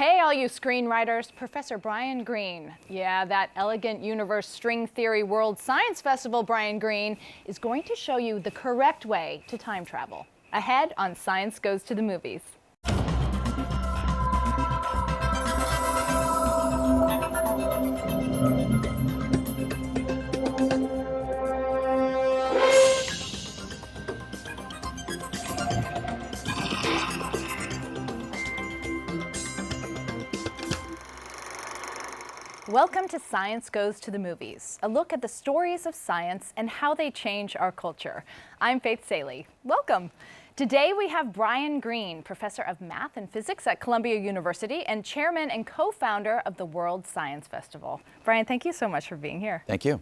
Hey, all you screenwriters, Professor Brian Greene. Yeah, that Elegant Universe String Theory World Science Festival Brian Greene is going to show you the correct way to time travel. Ahead on Science Goes to the Movies. Welcome to Science Goes to the Movies, a look at the stories of science and how they change our culture. I'm Faith Saley. Welcome. Today we have Brian Greene, professor of math and physics at Columbia University and chairman and co-founder of the World Science Festival. Brian, thank you so much for being here. Thank you.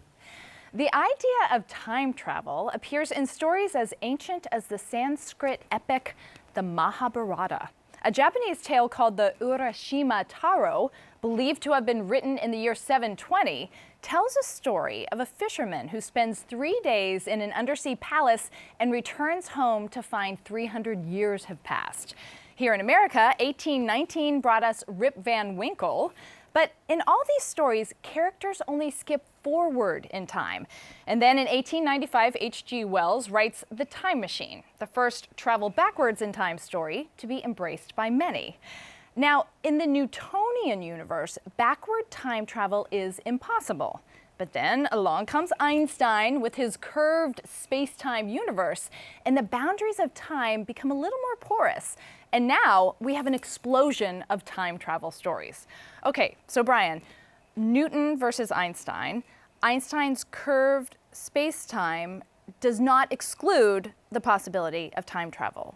The idea of time travel appears in stories as ancient as the Sanskrit epic, the Mahabharata. A Japanese tale called the Urashima Taro, believed to have been written in the year 720, tells a story of a fisherman who spends 3 days in an undersea palace and returns home to find 300 years have passed. Here in America, 1819 brought us Rip Van Winkle. But in all these stories, characters only skip forward in time. And then in 1895, H.G. Wells writes The Time Machine, the first travel backwards in time story to be embraced by many. Now, in the Newtonian universe, backward time travel is impossible. But then along comes Einstein with his curved space-time universe, and the boundaries of time become a little more porous. And now we have an explosion of time travel stories. Okay, so Brian, Newton versus Einstein. Einstein's curved space-time does not exclude the possibility of time travel.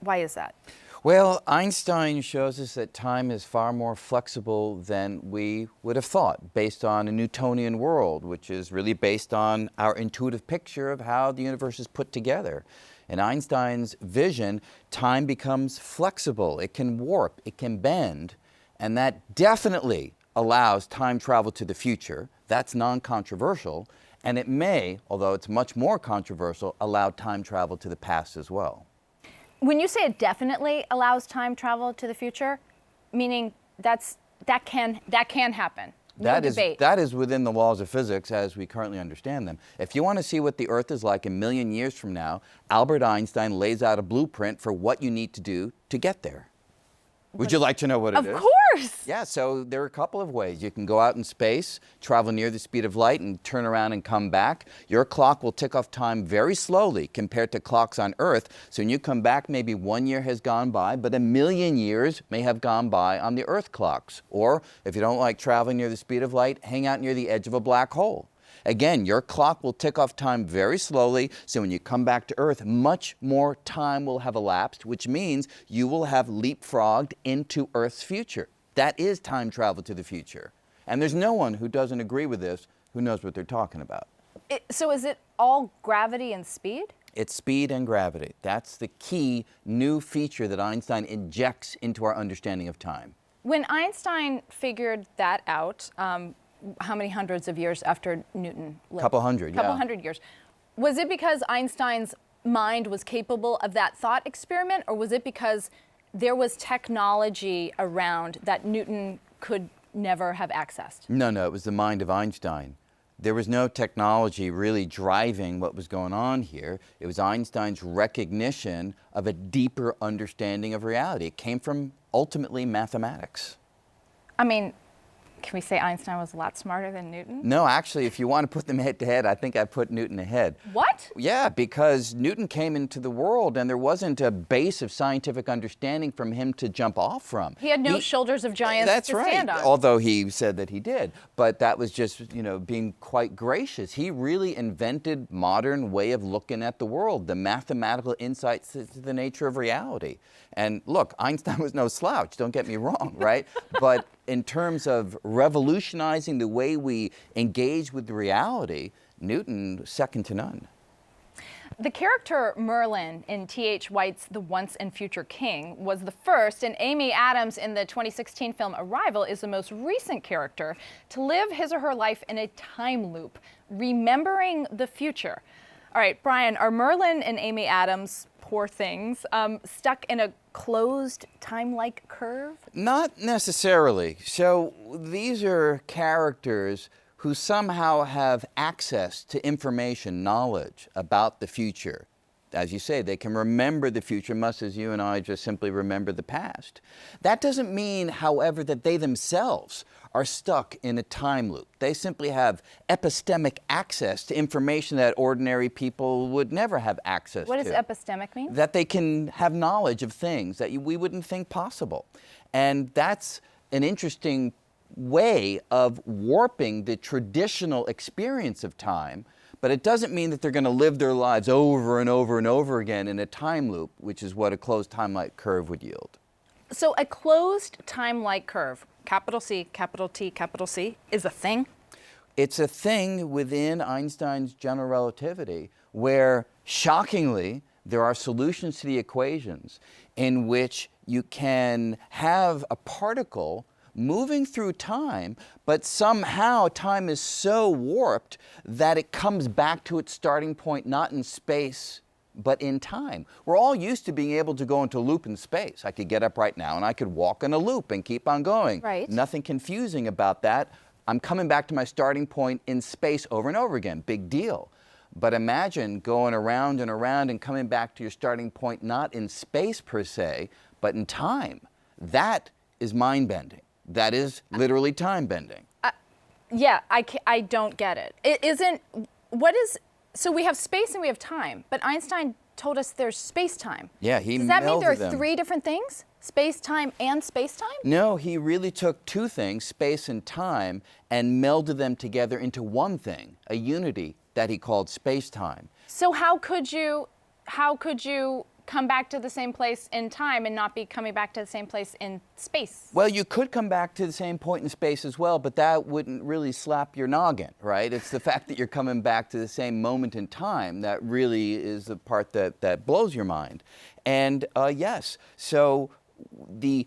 Why is that? Well, Einstein shows us that time is far more flexible than we would have thought, based on a Newtonian world, which is really based on our intuitive picture of how the universe is put together. In Einstein's vision, time becomes flexible. It can warp, it can bend, and that definitely allows time travel to the future. That's non-controversial, and it may, although it's much more controversial, allow time travel to the past as well. When you say it definitely allows time travel to the future, meaning that can happen. No debate. That is within the laws of physics as we currently understand them. If you want to see what the Earth is like a million years from now, Albert Einstein lays out a blueprint for what you need to do to get there. Would you like to know what it is? Of course! Yeah, so there are a couple of ways. You can go out in space, travel near the speed of light, and turn around and come back. Your clock will tick off time very slowly compared to clocks on Earth. So when you come back, maybe 1 year has gone by, but a million years may have gone by on the Earth clocks. Or if you don't like traveling near the speed of light, hang out near the edge of a black hole. Again, your clock will tick off time very slowly, so when you come back to Earth, much more time will have elapsed, which means you will have leapfrogged into Earth's future. That is time travel to the future. And there's no one who doesn't agree with this who knows what they're talking about. So is it all gravity and speed? It's speed and gravity. That's the key new feature that Einstein injects into our understanding of time. When Einstein figured that out, how many hundreds of years after Newton lived? Couple hundred, yeah. Couple hundred years. Was it because Einstein's mind was capable of that thought experiment, or was it because there was technology around that Newton could never have accessed? No, it was the mind of Einstein. There was no technology really driving what was going on here. It was Einstein's recognition of a deeper understanding of reality. It came from, ultimately, mathematics. I mean, can we say Einstein was a lot smarter than Newton? No, actually, if you want to put them head to head, I think I put Newton ahead. What? Yeah, because Newton came into the world and there wasn't a base of scientific understanding from him to jump off from. He had no shoulders of giants to stand on. Although he said that he did. But that was just, being quite gracious. He really invented modern way of looking at the world, the mathematical insights to the nature of reality. And look, Einstein was no slouch, don't get me wrong, right? But in terms of revolutionizing the way we engage with the reality, Newton, second to none. The character Merlin in T.H. White's The Once and Future King was the first, and Amy Adams in the 2016 film Arrival is the most recent character to live his or her life in a time loop, remembering the future. All right, Brian, are Merlin and Amy Adams, poor things, stuck in a closed time-like curve? Not necessarily. So these are characters who somehow have access to information, knowledge about the future. As you say, they can remember the future much as you and I just simply remember the past. That doesn't mean, however, that they themselves are stuck in a time loop. They simply have epistemic access to information that ordinary people would never have access to. What does epistemic mean? That they can have knowledge of things that we wouldn't think possible. And that's an interesting way of warping the traditional experience of time, but it doesn't mean that they're going to live their lives over and over and over again in a time loop, which is what a closed time-like curve would yield. So a closed time-like curve, capital C, capital T, capital C, is a thing? It's a thing within Einstein's general relativity where, shockingly, there are solutions to the equations in which you can have a particle moving through time, but somehow time is so warped that it comes back to its starting point not in space, but in time. We're all used to being able to go into a loop in space. I could get up right now and I could walk in a loop and keep on going. Right. Nothing confusing about that. I'm coming back to my starting point in space over and over again. Big deal. But imagine going around and around and coming back to your starting point not in space per se, but in time. That is mind-bending. That is literally time-bending. Yeah, I don't get it. It isn't, so we have space and we have time, but Einstein told us there's space-time. Yeah, he Does that mean there are melded them. three different things? Space-time and space-time? No, he really took two things, space and time, and melded them together into one thing, a unity that he called space-time. So how could you come back to the same place in time and not be coming back to the same place in space? Well, you could come back to the same point in space as well, but that wouldn't really slap your noggin, right? It's the fact that you're coming back to the same moment in time that really is the part that blows your mind. And yes, so the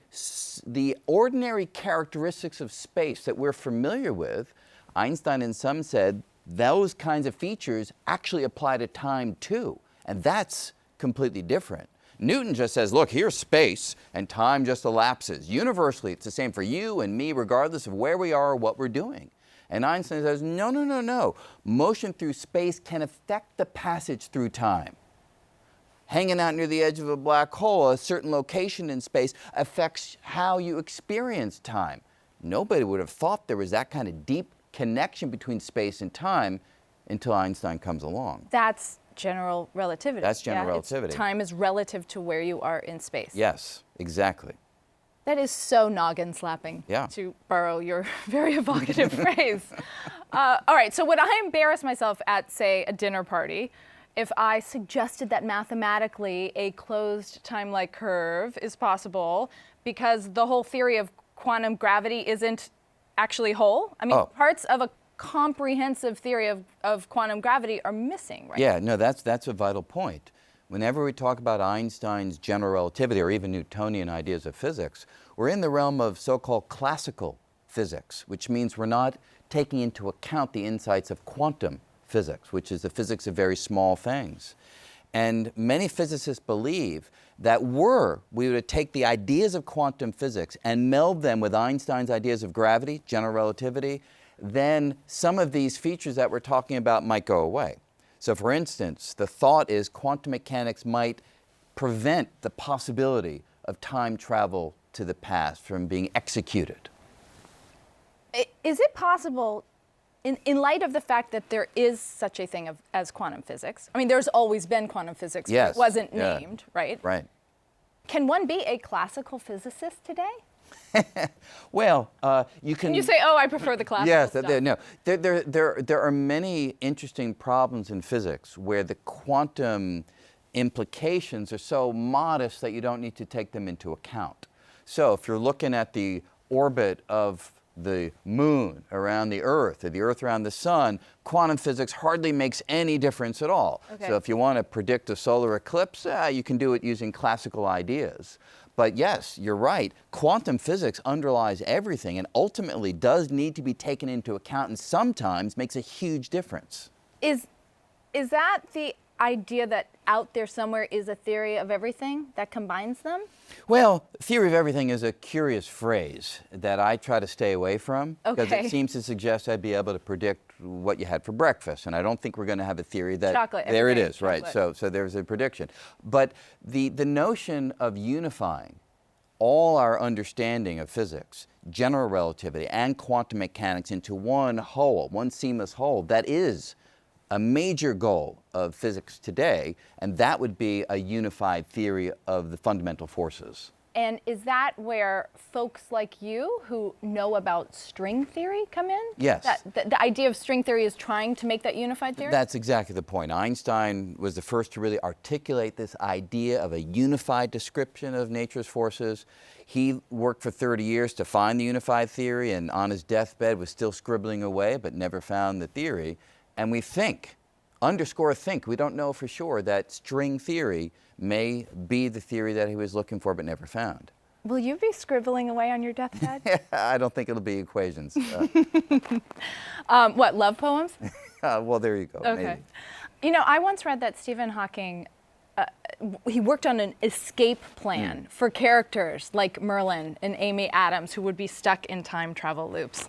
ordinary characteristics of space that we're familiar with, Einstein and some said those kinds of features actually apply to time too, and that's completely different. Newton just says, look, here's space, and time just elapses. Universally, it's the same for you and me, regardless of where we are or what we're doing. And Einstein says, no, no, no, no. Motion through space can affect the passage through time. Hanging out near the edge of a black hole, a certain location in space affects how you experience time. Nobody would have thought there was that kind of deep connection between space and time until Einstein comes along. That's general relativity. That's general relativity. Time is relative to where you are in space. Yes, exactly. That is so noggin slapping, Yeah. to borrow your very evocative phrase. All right, so would I embarrass myself at, say, a dinner party if I suggested that mathematically a closed time-like curve is possible because the whole theory of quantum gravity isn't actually whole? I mean, parts of a comprehensive theory of quantum gravity are missing, right? Yeah, no, that's a vital point. Whenever we talk about Einstein's general relativity or even Newtonian ideas of physics, we're in the realm of so-called classical physics, which means we're not taking into account the insights of quantum physics, which is the physics of very small things. And many physicists believe that we would take the ideas of quantum physics and meld them with Einstein's ideas of gravity, general relativity, then some of these features that we're talking about might go away. So for instance, the thought is quantum mechanics might prevent the possibility of time travel to the past from being executed. Is it possible, in light of the fact that there is such a thing as quantum physics, I mean, there's always been quantum physics, Yes. but it wasn't Yeah. named, right? Right. Can one be a classical physicist today? Well, you can... Can you say, oh, I prefer the classical Yes, stuff? no. There are many interesting problems in physics where the quantum implications are so modest that you don't need to take them into account. So if you're looking at the orbit of the moon around the Earth or the Earth around the sun, quantum physics hardly makes any difference at all. Okay. So if you want to predict a solar eclipse, you can do it using classical ideas. But yes, you're right, quantum physics underlies everything and ultimately does need to be taken into account and sometimes makes a huge difference. Is that the idea that out there somewhere is a theory of everything that combines them? Well, theory of everything is a curious phrase that I try to stay away from because Okay. it seems to suggest I'd be able to predict what you had for breakfast, and I don't think we're going to have a theory that Chocolate, there it every day, is, right? chocolate. So there's a prediction. But the notion of unifying all our understanding of physics, general relativity, and quantum mechanics into one whole, one seamless whole, that is a major goal of physics today, and that would be a unified theory of the fundamental forces. And is that where folks like you who know about string theory come in? Yes. The idea of string theory is trying to make that unified theory? That's exactly the point. Einstein was the first to really articulate this idea of a unified description of nature's forces. He worked for 30 years to find the unified theory, and on his deathbed was still scribbling away, but never found the theory. And we think, underscore think, we don't know for sure that string theory may be the theory that he was looking for but never found. Will you be scribbling away on your deathbed? I don't think it'll be equations. What, love poems? Well, there you go. Okay. Maybe. You know, I once read that Stephen Hawking, he worked on an escape plan for characters like Merlin and Amy Adams who would be stuck in time travel loops.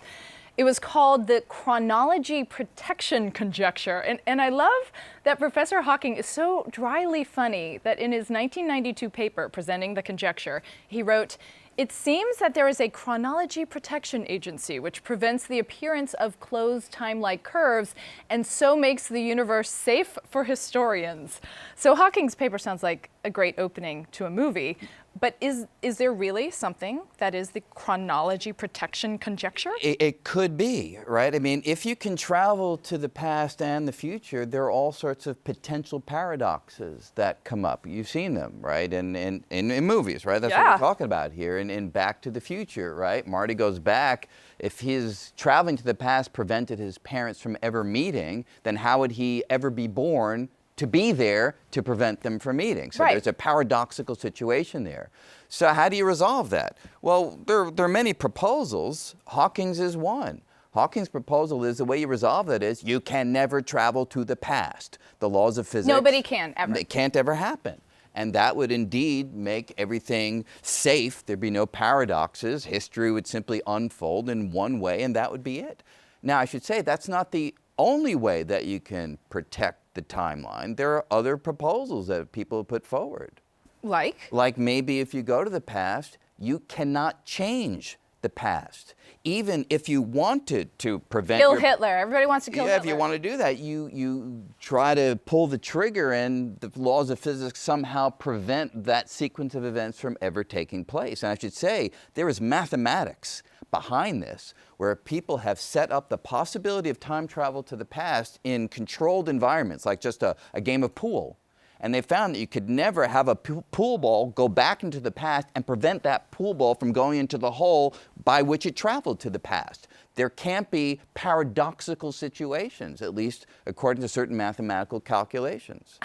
It was called the Chronological Protection conjecture. And I love that Professor Hawking is so dryly funny that in his 1992 paper presenting the conjecture, he wrote, "It seems that there is a chronology protection agency which prevents the appearance of closed time-like curves and so makes the universe safe for historians." So Hawking's paper sounds like a great opening to a movie, but is there really something that is the chronology protection conjecture? It could be, right? I mean, if you can travel to the past and the future, there are all sorts of potential paradoxes that come up. You've seen them, right? In movies, right? That's what we're talking about here. In Back to the Future, right? Marty goes back. If his traveling to the past prevented his parents from ever meeting, then how would he ever be born to be there to prevent them from meeting? So there's a paradoxical situation there. So how do you resolve that? Well, there are many proposals. Hawking's is one. Hawking's proposal is the way you resolve that is you can never travel to the past. The laws of physics. Nobody can ever. It can't ever happen. And that would indeed make everything safe. There'd be no paradoxes. History would simply unfold in one way, and that would be it. Now, I should say that's not the only way that you can protect the timeline. There are other proposals that people have put forward. Like maybe if you go to the past, you cannot change the past. Even if you wanted to prevent Kill Hitler. Everybody wants to kill Hitler. Yeah, if you want to do that, you try to pull the trigger and the laws of physics somehow prevent that sequence of events from ever taking place. And I should say, there is mathematics behind this, where people have set up the possibility of time travel to the past in controlled environments, like just a game of pool. And they found that you could never have a pool ball go back into the past and prevent that pool ball from going into the hole by which it traveled to the past. There can't be paradoxical situations, at least according to certain mathematical calculations.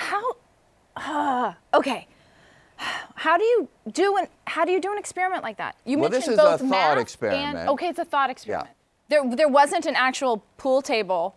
Okay. How do you do an experiment like that? You mentioned this is both a math thought experiment. And, okay, it's a thought experiment. Yeah. There wasn't an actual pool table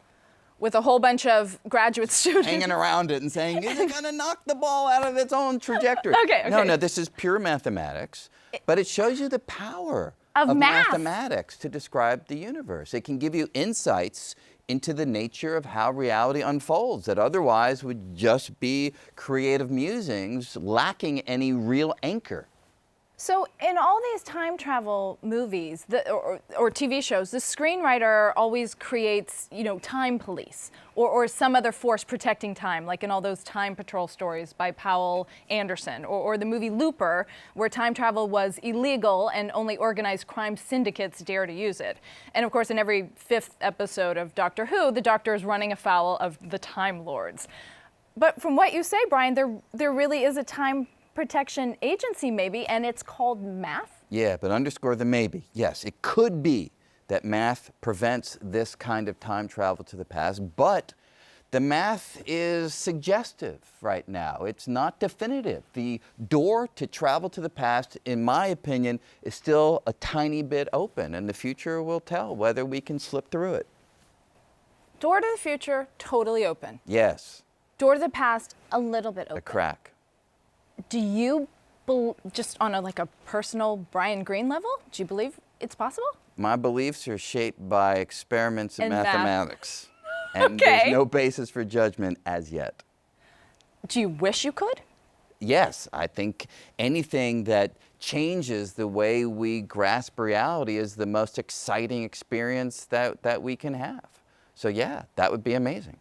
with a whole bunch of graduate students hanging around it and saying, is it going to knock the ball out of its own trajectory? Okay. No, this is pure mathematics, but it shows you the power of mathematics to describe the universe. It can give you insights into the nature of how reality unfolds that otherwise would just be creative musings lacking any real anchor. So in all these time travel movies or TV shows, the screenwriter always creates, time police or some other force protecting time, like in all those time patrol stories by Powell Anderson, or the movie Looper, where time travel was illegal and only organized crime syndicates dare to use it. And of course, in every 5th episode of Doctor Who, the Doctor is running afoul of the Time Lords. But from what you say, Brian, there really is a time protection agency maybe, and it's called math? Yeah, but underscore the maybe. Yes, it could be that math prevents this kind of time travel to the past, but the math is suggestive right now. It's not definitive. The door to travel to the past, in my opinion, is still a tiny bit open, and the future will tell whether we can slip through it. Door to the future, totally open. Yes. Door to the past, a little bit open. A crack. Do you, just on like a personal Brian Greene level, do you believe it's possible? My beliefs are shaped by experiments in In math. mathematics. And Okay. there's no basis for judgment as yet. Do you wish you could? Yes, I think anything that changes the way we grasp reality is the most exciting experience that we can have. So yeah, that would be amazing.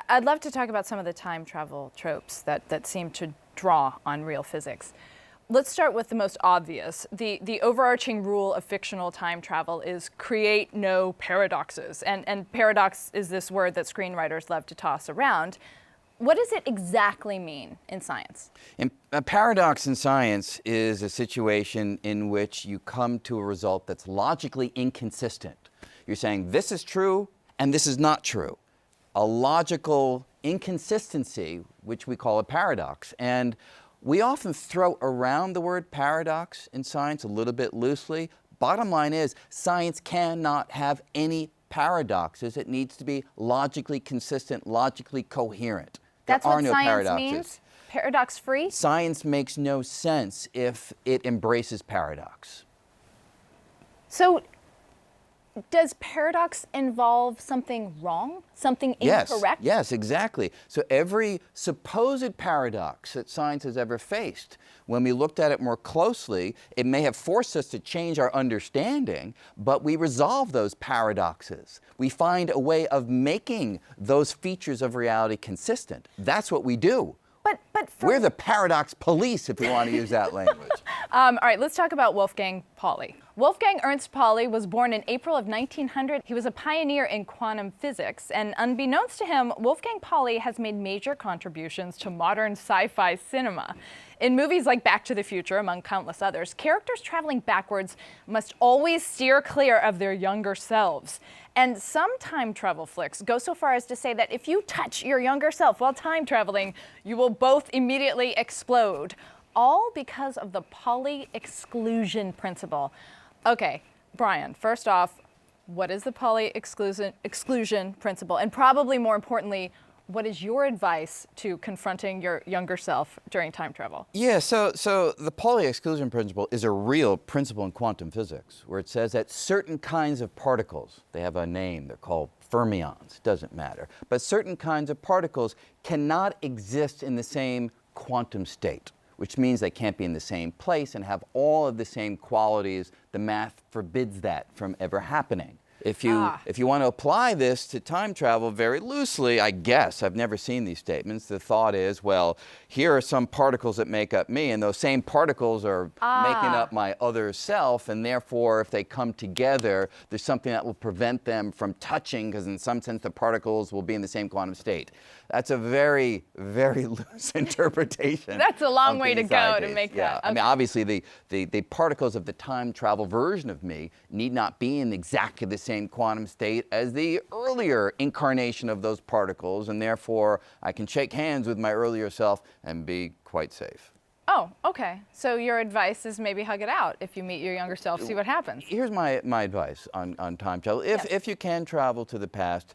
I'd love to talk about some of the time travel tropes that seem to draw on real physics. Let's start with the most obvious. The overarching rule of fictional time travel is create no paradoxes. And paradox is this word that screenwriters love to toss around. What does it exactly mean in science? A paradox in science is a situation in which you come to a result that's logically inconsistent. You're saying this is true and this is not true. A logical inconsistency, which we call a paradox. And we often throw around the word paradox in science a little bit loosely. Bottom line is, science cannot have any paradoxes. It needs to be logically consistent, logically coherent. That's there are what no science paradoxes. means? Paradox-free? Science makes no sense if it embraces paradox. So, does paradox involve something wrong? Something incorrect? Yes, exactly. So every supposed paradox that science has ever faced, when we looked at it more closely, it may have forced us to change our understanding, but we resolve those paradoxes. We find a way of making those features of reality consistent. That's what we do. But We're the paradox police, if you want to use that language. all right, let's talk about Wolfgang Pauli. Wolfgang Ernst Pauli was born in April of 1900. He was a pioneer in quantum physics, and unbeknownst to him, Wolfgang Pauli has made major contributions to modern sci-fi cinema. In movies like Back to the Future, among countless others, characters traveling backwards must always steer clear of their younger selves. And some time travel flicks go so far as to say that if you touch your younger self while time traveling, you will both immediately explode. All because of the Pauli exclusion principle. Okay, Brian, first off, what is the Pauli exclusion principle? And probably more importantly, what is your advice to confronting your younger self during time travel? Yeah, so the Pauli exclusion principle is a real principle in quantum physics, where it says that certain kinds of particles, they have a name, they're called fermions, doesn't matter, but certain kinds of particles cannot exist in the same quantum state, which means they can't be in the same place and have all of the same qualities. The math forbids that from ever happening. If you want to apply this to time travel very loosely, I guess, I've never seen these statements, the thought is, well, here are some particles that make up me, and those same particles are making up my other self, and therefore, if they come together, there's something that will prevent them from touching, because in some sense, the particles will be in the same quantum state. That's a very, very loose interpretation. That's a long way to go to make that. I mean, obviously, the particles of the time travel version of me need not be in exactly the same quantum state as the earlier incarnation of those particles, and therefore, I can shake hands with my earlier self and be quite safe. Oh, okay. So your advice is maybe hug it out if you meet your younger self, see what happens. Here's my advice on time travel. If you can travel to the past,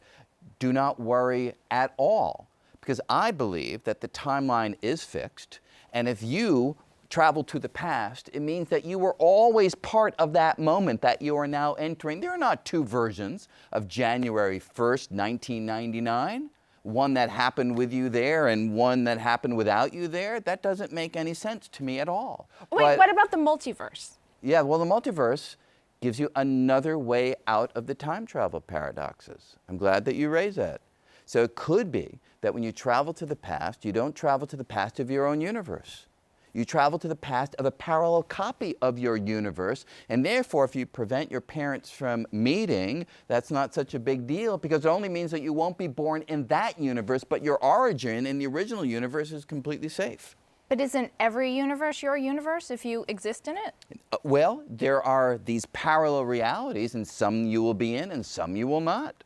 do not worry at all, because I believe that the timeline is fixed, and if you travel to the past, it means that you were always part of that moment that you are now entering. There are not two versions of January 1st, 1999. One that happened with you there and one that happened without you there. That doesn't make any sense to me at all. Wait, what about the multiverse? Yeah, well, the multiverse gives you another way out of the time travel paradoxes. I'm glad that you raised that. So it could be that when you travel to the past, you don't travel to the past of your own universe. You travel to the past of a parallel copy of your universe, and therefore, if you prevent your parents from meeting, that's not such a big deal, because it only means that you won't be born in that universe, but your origin in the original universe is completely safe. But isn't every universe your universe if you exist in it? Well, there are these parallel realities, and some you will be in and some you will not.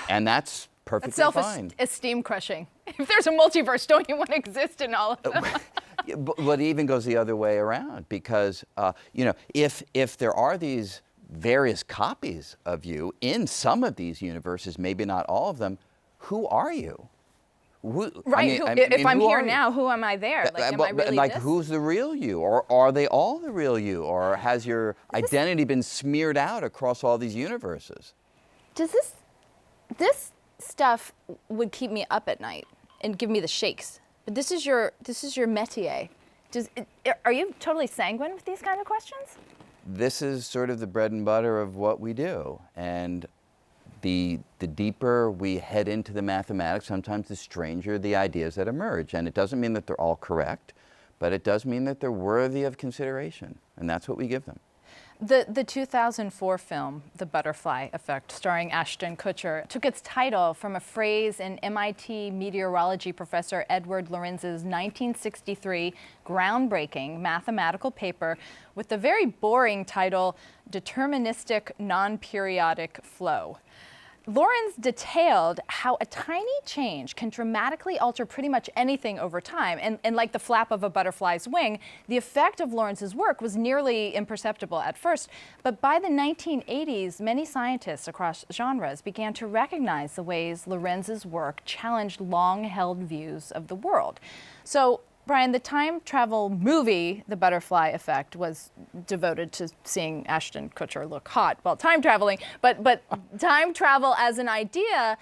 And that's perfectly fine. Self-esteem crushing. If there's a multiverse, don't you want to exist in all of them? But it even goes the other way around, because if there are these various copies of you in some of these universes, maybe not all of them, who are you? Right. If I'm here now, who am I there? Like, am I really like this? who's the real you? Or are they all the real you? Or has your identity been smeared out across all these universes? Does this stuff would keep me up at night and give me the shakes? But this is your métier. Are you totally sanguine with these kind of questions? This is sort of the bread and butter of what we do. And the deeper we head into the mathematics, sometimes the stranger the ideas that emerge. And it doesn't mean that they're all correct, but it does mean that they're worthy of consideration. And that's what we give them. The 2004 film, The Butterfly Effect, starring Ashton Kutcher, took its title from a phrase in MIT meteorology professor Edward Lorenz's 1963 groundbreaking mathematical paper with the very boring title, Deterministic Non-Periodic Flow. Lorenz detailed how a tiny change can dramatically alter pretty much anything over time. And like the flap of a butterfly's wing, the effect of Lorenz's work was nearly imperceptible at first. But by the 1980s, many scientists across genres began to recognize the ways Lorenz's work challenged long-held views of the world. So, Brian, the time travel movie, The Butterfly Effect, was devoted to seeing Ashton Kutcher look hot while time traveling. But time travel as an idea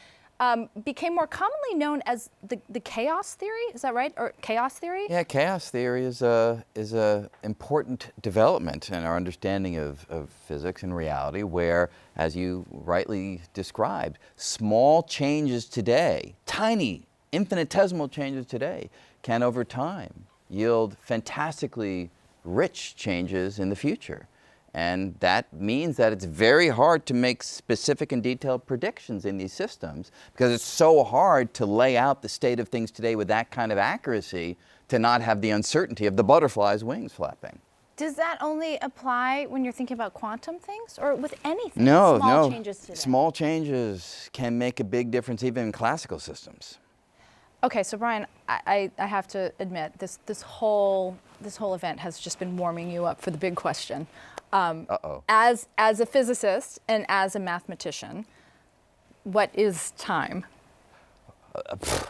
became more commonly known as the chaos theory. Is that right? Or chaos theory? Yeah, chaos theory is a important development in our understanding of physics and reality, where, as you rightly described, small changes today, tiny, infinitesimal changes today, can over time yield fantastically rich changes in the future. And that means that it's very hard to make specific and detailed predictions in these systems, because it's so hard to lay out the state of things today with that kind of accuracy to not have the uncertainty of the butterfly's wings flapping. Does that only apply when you're thinking about quantum things, or with anything? No, Small changes today? Small changes can make a big difference even in classical systems. Okay, so Brian, I have to admit, this whole event has just been warming you up for the big question. As a physicist and as a mathematician, what is time?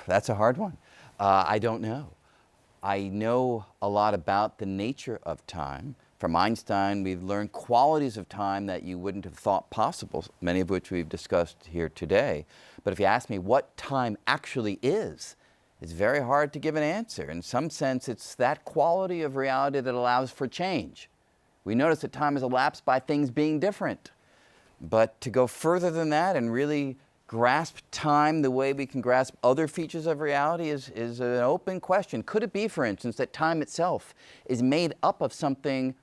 That's a hard one. I don't know. I know a lot about the nature of time. From Einstein, we've learned qualities of time that you wouldn't have thought possible, many of which we've discussed here today. But if you ask me what time actually is, it's very hard to give an answer. In some sense, it's that quality of reality that allows for change. We notice that time is elapsed by things being different. But to go further than that and really grasp time the way we can grasp other features of reality is an open question. Could it be, for instance, that time itself is made up of something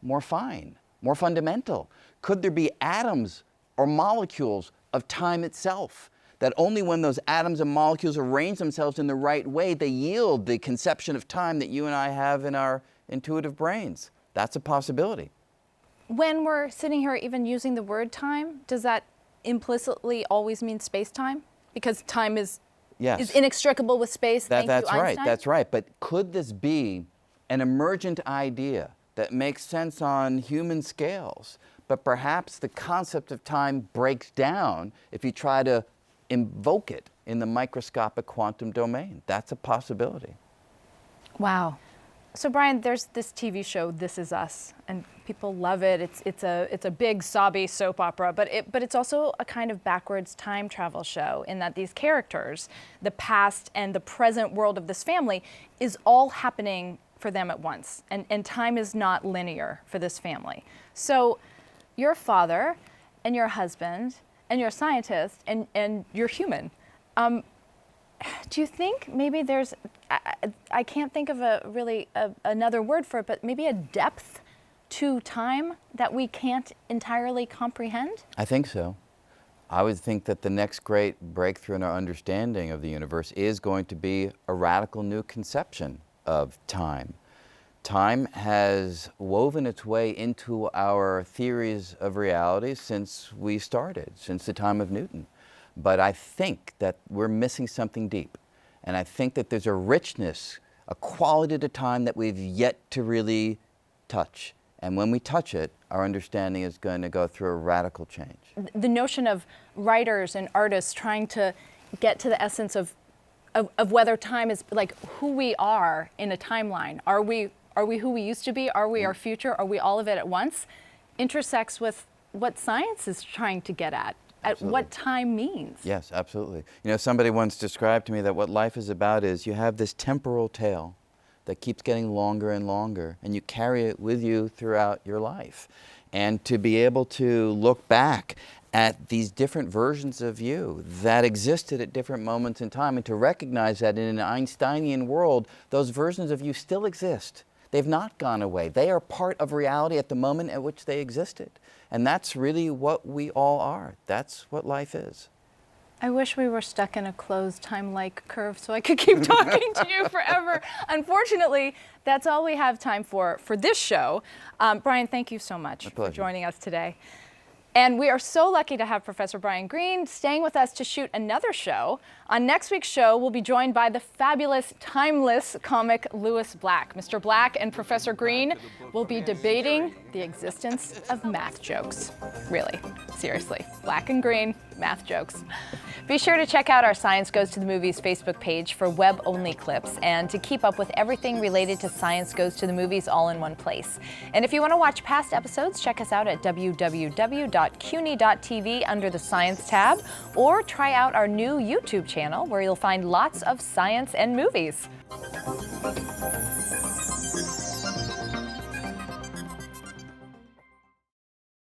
more fine, more fundamental? Could there be atoms or molecules of time itself, that only when those atoms and molecules arrange themselves in the right way, they yield the conception of time that you and I have in our intuitive brains? That's a possibility. When we're sitting here even using the word time, does that implicitly always mean space-time? Because time is inextricable with space. That's Einstein? right, that's right. But could this be an emergent idea that makes sense on human scales, but perhaps the concept of time breaks down if you try to invoke it in the microscopic quantum domain? That's a possibility. Wow. So Brian, there's this TV show, This Is Us, and people love it. It's a big sobby soap opera, but it's also a kind of backwards time travel show, in that these characters, the past and the present world of this family, is all happening for them at once, and time is not linear for this family. So your father and your husband and you're a scientist and you're human. Do you think maybe there's, I can't think of another word for it, but maybe a depth to time that we can't entirely comprehend? I think so. I would think that the next great breakthrough in our understanding of the universe is going to be a radical new conception of time. Time has woven its way into our theories of reality since we started, since the time of Newton. But I think that we're missing something deep. And I think that there's a richness, a quality to time that we've yet to really touch. And when we touch it, our understanding is going to go through a radical change. The notion of writers and artists trying to get to the essence of of whether time is like who we are in a timeline. Are we who we used to be? Are we our future? Are we all of it at once? Intersects with what science is trying to get at what time means. Yes, absolutely. You know, somebody once described to me that what life is about is you have this temporal tail that keeps getting longer and longer, and you carry it with you throughout your life. And to be able to look back at these different versions of you that existed at different moments in time, and to recognize that in an Einsteinian world, those versions of you still exist. They've not gone away. They are part of reality at the moment at which they existed. And that's really what we all are. That's what life is. I wish we were stuck in a closed time-like curve so I could keep talking to you forever. Unfortunately, that's all we have time for this show. Brian, thank you so much for joining us today. And we are so lucky to have Professor Brian Greene staying with us to shoot another show. On next week's show, we'll be joined by the fabulous, timeless comic Lewis Black. Mr. Black and Professor Greene will be debating the existence of math jokes. Really, seriously, Black and Greene, math jokes. Be sure to check out our Science Goes to the Movies Facebook page for web-only clips and to keep up with everything related to Science Goes to the Movies all in one place. And if you want to watch past episodes, check us out at www.CUNY.TV under the Science tab, or try out our new YouTube channel where you'll find lots of science and movies.